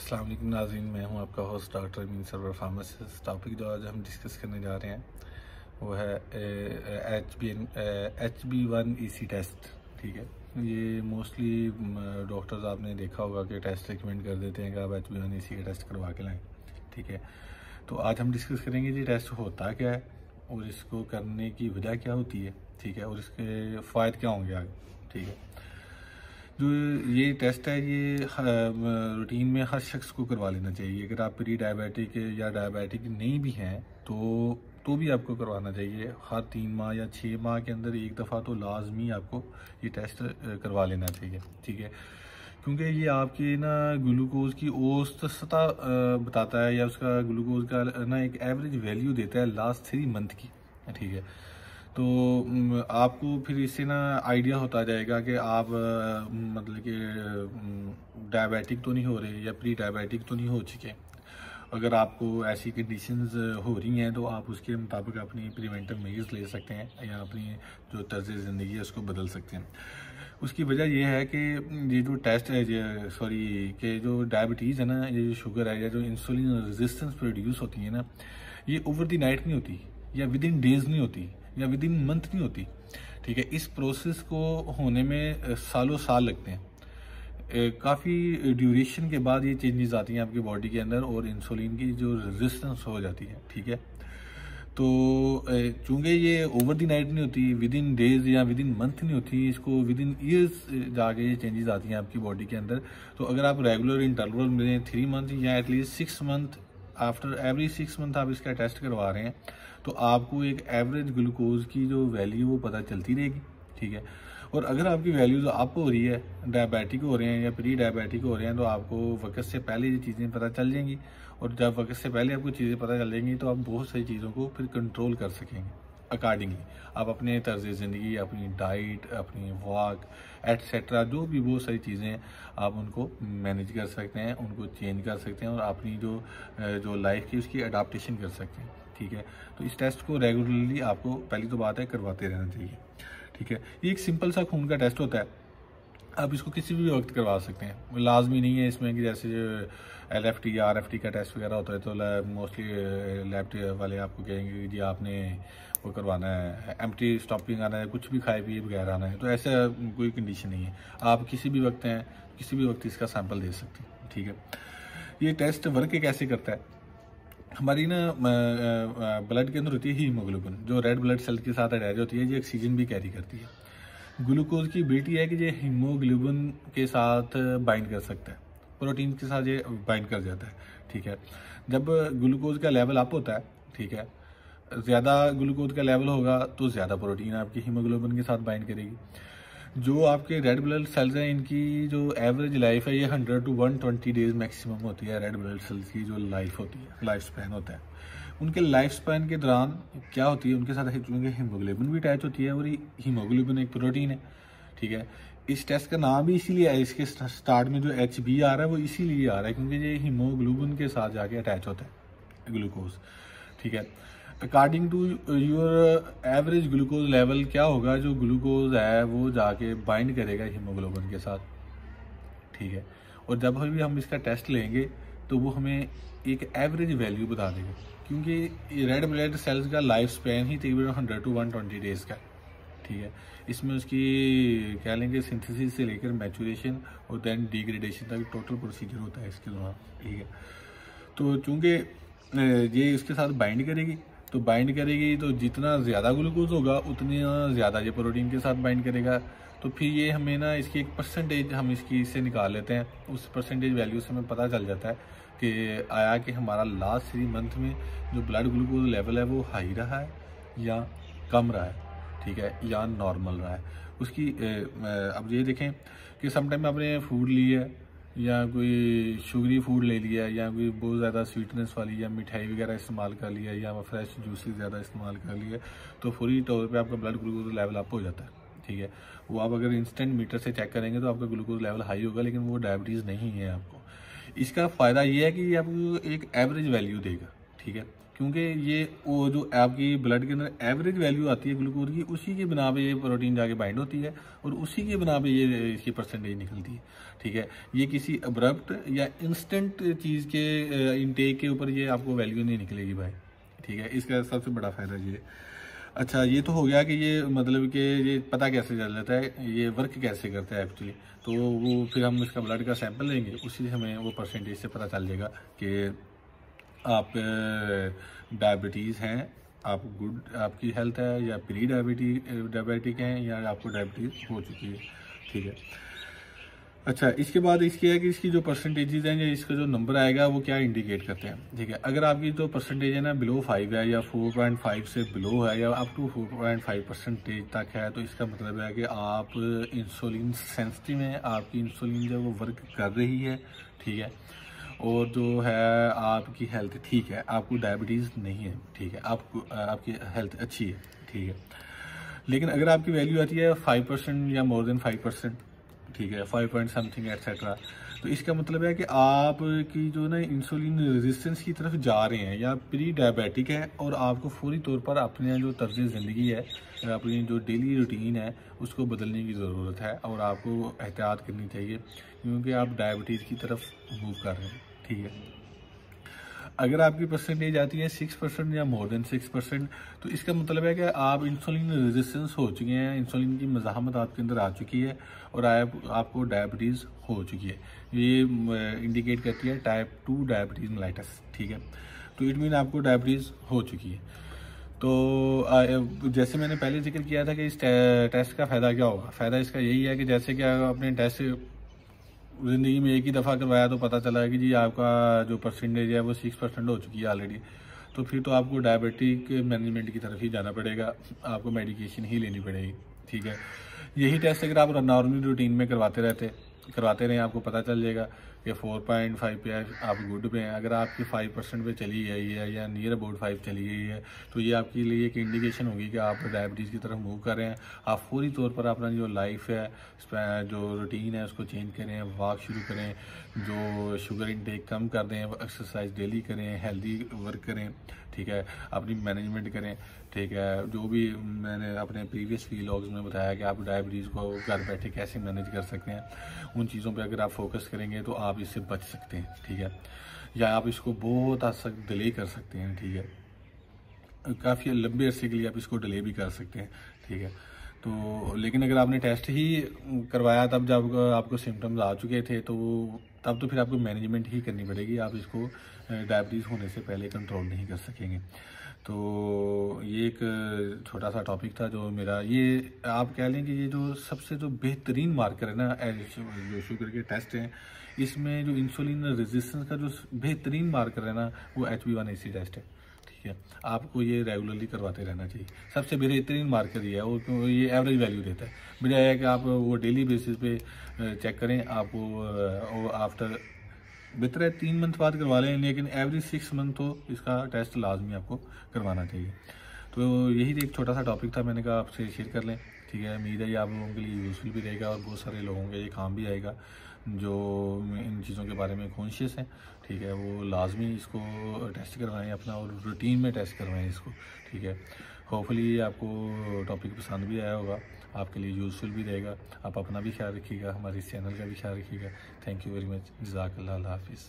अस्सलाम वालेकुम नाज़रीन, मैं हूं आपका host doctor Mian Sarwar pharmacist. Topic जो आज हम डिस्कस करने जा रहे हैं वो है HB1EC टेस्ट। ठीक है, ये मोस्टली डॉक्टर्स आपने देखा होगा कि टेस्ट रिकमेंड कर देते हैं कि आप HB1EC का टेस्ट करवा के लाएं। ठीक है, तो आज हम डिस्कस करेंगे ये टेस्ट होता क्या है और इसको करने की वजह क्या होती है। ठीक है, और इसके फ़ायदे क्या होंगे आगे। ठीक है, जो ये टेस्ट है ये रूटीन में हर शख्स को करवा लेना चाहिए। अगर आप प्री डायबिटिक या डायबिटिक नहीं भी हैं तो भी आपको करवाना चाहिए। हर 3 माह या 6 माह के अंदर एक दफ़ा तो लाजमी आपको ये टेस्ट करवा लेना चाहिए। ठीक है, क्योंकि ये आपकी ना ग्लूकोज की औसत सतह बताता है या उसका ग्लूकोज का ना एक एवरेज वैल्यू देता है लास्ट 3 मंथ की। ठीक है, तो आपको फिर इससे ना आइडिया होता जाएगा कि आप मतलब कि डायबिटिक तो नहीं हो रहे या प्री डायबिटिक तो नहीं हो चुके। अगर आपको ऐसी कंडीशंस हो रही हैं तो आप उसके मुताबिक अपनी प्रिवेंटिव मेजर्स ले सकते हैं या अपनी जो तर्ज ज़िंदगी है उसको बदल सकते हैं। उसकी वजह यह है कि ये जो टेस्ट है कि जो डायबिटीज़ है ना, ये जो शुगर है या जो इंसुलिन रेजिस्टेंस प्रोड्यूस होती है ना, ये ओवर द नाइट नहीं होती या विद इन डेज नहीं होती या विद इन मंथ नहीं होती। ठीक है, इस प्रोसेस को होने में सालों साल लगते हैं। काफ़ी ड्यूरेशन के बाद ये चेंजेस आती हैं आपकी बॉडी के अंदर और इंसुलिन की जो रेजिस्टेंस हो जाती है। ठीक है, तो चूँकि ये ओवर द नाइट नहीं होती, विद इन डेज या विद इन मंथ नहीं होती, इसको विद इन ईयर्स जाके ये चेंजेस आती हैं आपकी बॉडी के अंदर। तो अगर आप रेगुलर इंटरवल में 3 मंथ या at least 6 month after every 6 month आप इसका टेस्ट करवा रहे हैं तो आपको एक एवरेज ग्लूकोज की जो वैल्यू वो पता चलती रहेगी। ठीक है, और अगर आपकी वैल्यूज अप हो रही है, डायबिटिक हो रहे हैं या प्री डायबिटिक हो रहे हैं, तो आपको वक्त से पहले ये चीज़ें पता चल जाएंगी। और जब वक्त से पहले आपको चीज़ें पता चल जाएंगी तो आप बहुत सारी चीज़ों को फिर कंट्रोल कर सकेंगे अकॉर्डिंगली। आप अपने तर्ज ज़िंदगी, अपनी डाइट, अपनी वॉक एट्सेट्रा जो भी बहुत सारी चीज़ें हैं आप उनको मैनेज कर सकते हैं, उनको चेंज कर सकते हैं और अपनी जो लाइफ की उसकी अडाप्टेशन कर सकते हैं। ठीक है, तो इस टेस्ट को रेगुलरली आपको पहली तो बात है करवाते रहना चाहिए। ठीक है, ये एक सिंपल सा खून का टेस्ट होता है, आप इसको किसी भी वक्त करवा सकते हैं। लाजमी नहीं है इसमें कि जैसे LFT या RFT का टेस्ट वगैरह होता है तो मोस्टली लैब वाले आपको कहेंगे कि जी आपने वो करवाना है, एम्प्टी स्टॉपिंग आना है, कुछ भी खाए पिए बगैर आना है। तो ऐसा कोई कंडीशन नहीं है, आप किसी भी वक्त इसका सैंपल दे सकते हैं। ठीक है, ये टेस्ट वर्क कैसे करता है। हमारी ना ब्लड के अंदर होती है हीमोग्लोबिन, जो रेड ब्लड सेल के साथ अटैच होती है, ये ऑक्सीजन भी कैरी करती है। ग्लूकोज की एबिलिटी है कि ये हीमोग्लोबिन के साथ बाइंड कर सकता है, प्रोटीन के साथ ये बाइंड कर जाता है। ठीक है, जब ग्लूकोज का लेवल अप होता है, ठीक है, ज़्यादा ग्लूकोज का लेवल होगा तो ज़्यादा प्रोटीन आपकी हीमोग्लोबिन के साथ बाइंड करेगी। जो आपके रेड ब्लड सेल्स हैं इनकी जो एवरेज लाइफ है ये 100 to 120 डेज मैक्सिमम होती है। रेड ब्लड सेल्स की जो लाइफ होती है, लाइफ स्पैन होता है, उनके लाइफ स्पैन के दौरान क्या होती है, उनके साथ चूँकि हीमोग्लोबिन भी अटैच होती है और हीमोग्लोबिन एक प्रोटीन है। ठीक है, इस टेस्ट का नाम भी इसीलिए है, इसके स्टार्ट में जो HB आ रहा है वो इसीलिए आ रहा है क्योंकि ये हीमोग्लोबिन के साथ जाके अटैच होता है ग्लूकोज। ठीक है, according to your average glucose level क्या होगा, जो ग्लूकोज है वो जाके बाइंड करेगा हीमोग्लोबिन के साथ। ठीक है, और जब भी हम इसका टेस्ट लेंगे तो वो हमें एक एवरेज वैल्यू बता देगा क्योंकि रेड ब्लड सेल्स का लाइफ स्पैन ही तकरीबन 100 to 120 डेज का। ठीक है, इसमें उसकी कह लेंगे सिंथेसिस से लेकर मैचुरेशन और देन डिग्रेडेशन तक टोटल प्रोसीजर होता है इसके दौरान। ठीक है, तो चूँकि ये इसके साथ बाइंड करेगी तो जितना ज़्यादा ग्लूकोज होगा उतना ज़्यादा ये प्रोटीन के साथ बाइंड करेगा। तो फिर ये हमें ना इसकी एक परसेंटेज हम इससे निकाल लेते हैं, उस परसेंटेज वैल्यू से हमें पता चल जाता है कि आया कि हमारा लास्ट 3 मंथ में जो ब्लड ग्लूकोज लेवल है वो हाई रहा है या कम रहा है। ठीक है, या नॉर्मल रहा है उसकी। अब ये देखें कि समटाइम आपने फूड ली है या कोई शुगरी फूड ले लिया या कोई बहुत ज़्यादा स्वीटनेस वाली या मिठाई वगैरह इस्तेमाल कर लिया या फ्रेश जूसेस ज़्यादा इस्तेमाल कर लिया तो फौरी तौर पे आपका ब्लड ग्लूकोज लेवल अप हो जाता है। ठीक है, वो आप अगर इंस्टेंट मीटर से चेक करेंगे तो आपका ग्लूकोज लेवल हाई होगा, लेकिन वो डायबिटीज़ नहीं है आपको। इसका फ़ायदा ये है कि ये आपको एक एवरेज वैल्यू देगा। ठीक है, क्योंकि ये वो जो आपकी ब्लड के अंदर एवरेज वैल्यू आती है ग्लूकोज की, उसी की बिना पे ये प्रोटीन जाके बाइंड होती है और उसी की बिना पे ये इसकी परसेंटेज निकलती है। ठीक है, ये किसी अब्रप्ट या इंस्टेंट चीज़ के इनटेक के ऊपर ये आपको वैल्यू नहीं निकलेगी भाई। ठीक है, इसका सबसे बड़ा फ़ायदा ये। अच्छा, ये तो हो गया कि ये मतलब कि ये पता कैसे चल जाता है, ये वर्क कैसे करता है एक्चुअली। तो वो फिर हम इसका ब्लड का सैंपल लेंगे, उसी से हमें वो परसेंटेज से पता चल जाएगा कि आप डायबिटीज़ हैं, आप गुड आपकी हेल्थ है, या प्री डायबिटिक हैं, या आपको डायबिटीज़ हो चुकी है। ठीक है, अच्छा, इसके बाद इसकी है कि इसकी जो परसेंटेजेस हैं या इसका जो नंबर आएगा वो क्या इंडिकेट करते हैं। ठीक है, अगर आपकी जो परसेंटेज है ना बिलो 5 है, या 4.5 से बिलो है, या अप टू 4.5% तक है, तो इसका मतलब है कि आप इंसुलिन सेंसिटिव हैं, आपकी इंसुलिन जो वो वर्क कर रही है। ठीक है, और जो है आपकी हेल्थ ठीक है, आपको डायबिटीज़ नहीं है। ठीक है, आपकी हेल्थ अच्छी है। ठीक है, लेकिन अगर आपकी वैल्यू आती है 5% या मोर देन 5%, ठीक है, 5 पॉइंट समथिंग एट्सेट्रा, तो इसका मतलब है कि आपकी जो ना इंसुलिन रेजिस्टेंस की तरफ जा रहे हैं, या प्री डायबिटिक है, और आपको फौरी तौर पर अपने जो तर्ज ज़िंदगी है, अपनी जो डेली रूटीन है, उसको बदलने की ज़रूरत है, और आपको एहतियात करनी चाहिए, क्योंकि आप डायबिटीज़ की तरफ मूव कर रहे हैं। ठीक है, अगर आपकी परसेंटेज आती है 6% या मोर देन 6%, तो इसका मतलब है कि आप इंसुलिन रेजिस्टेंस हो चुके हैं, इंसुलिन की मज़ाहमत आपके अंदर आ चुकी है, और आपको डायबिटीज़ हो चुकी है। ये इंडिकेट करती है टाइप 2 डायबिटीज़ मेलाइटस। ठीक है, तो इट मीन आपको डायबिटीज़ हो चुकी है। तो जैसे मैंने पहले जिक्र किया था कि इस टेस्ट का फ़ायदा क्या होगा। फ़ायदा इसका यही है कि जैसे कि आपने टेस्ट ज़िंदगी में एक ही दफ़ा करवाया तो पता चला है कि जी आपका जो परसेंटेज है वो 6% हो चुकी है ऑलरेडी, तो फिर तो आपको डायबिटिक मैनेजमेंट की तरफ ही जाना पड़ेगा, आपको मेडिकेशन ही लेनी पड़ेगी। ठीक है, यही टेस्ट अगर आप नॉर्मल रूटीन में करवाते रहें, आपको पता चल जाएगा कि 4.5 पे आप गुड पे हैं। अगर आपकी 5% पे चली गई है, या नियर अबाउट 5 चली गई है, तो ये आपके लिए एक इंडिकेशन होगी कि आप डायबिटीज़ की तरफ मूव कर रहे हैं। आप फौरी तौर पर अपना जो लाइफ है, जो रूटीन है, उसको चेंज करें, वॉक शुरू करें, जो शुगर इनटेक कम कर दें, एक्सरसाइज डेली करें, हेल्दी वर्क करें। ठीक है, अपनी मैनेजमेंट करें। ठीक है, जो भी मैंने अपने प्रीवियस व्लॉग्स में बताया कि आप डायबिटीज़ को घर बैठे कैसे मैनेज कर सकते हैं, उन चीज़ों पे अगर आप फोकस करेंगे तो आप इससे बच सकते हैं। ठीक है, या आप इसको बहुत हद तक डिले कर सकते हैं। ठीक है, काफ़ी लंबे अरसे के लिए आप इसको डिले भी कर सकते हैं। ठीक है, तो लेकिन अगर आपने टेस्ट ही करवाया तब जब आपको सिम्टम्स आ चुके थे, तो तब तो फिर आपको मैनेजमेंट ही करनी पड़ेगी, आप इसको डायबिटीज़ होने से पहले कंट्रोल नहीं कर सकेंगे। तो ये एक छोटा सा टॉपिक था जो मेरा, ये आप कह लें कि ये जो सबसे जो बेहतरीन मार्कर है ना, जो शुगर के टेस्ट हैं, इसमें जो इंसुलिन रेजिस्टेंस का जो बेहतरीन मार्कर है ना, वो HbA1c टेस्ट है। ठीक है, आपको ये रेगुलरली करवाते रहना चाहिए। सबसे बेहतरीन मार्कर ये है, और ये एवरेज वैल्यू देता है, बजाय है कि आप वो डेली बेसिस पे चेक करें। आपको आफ्टर बेहतर है 3 मंथ बाद करवा लें, लेकिन एवरी 6 मंथ तो इसका टेस्ट लाजमी आपको करवाना चाहिए। तो यही एक छोटा सा टॉपिक था, मैंने कहा आपसे शेयर कर लें। ठीक है, उम्मीद है ये आप लोगों के लिए यूज़फुल भी रहेगा, और बहुत सारे लोगों के ये काम भी आएगा जो इन चीज़ों के बारे में कॉन्शियस हैं। ठीक है, वो लाजमी इसको टेस्ट करवाएं अपना, और रूटीन में टेस्ट करवाएं इसको। ठीक है, होपफुली आपको टॉपिक पसंद भी आया होगा, आपके लिए यूज़फुल भी रहेगा। आप अपना भी ख्याल रखिएगा, हमारे इस चैनल का भी ख्याल रखिएगा। Thank you very much. जज़ाकल्लाह, अल्लाह हाफिज़।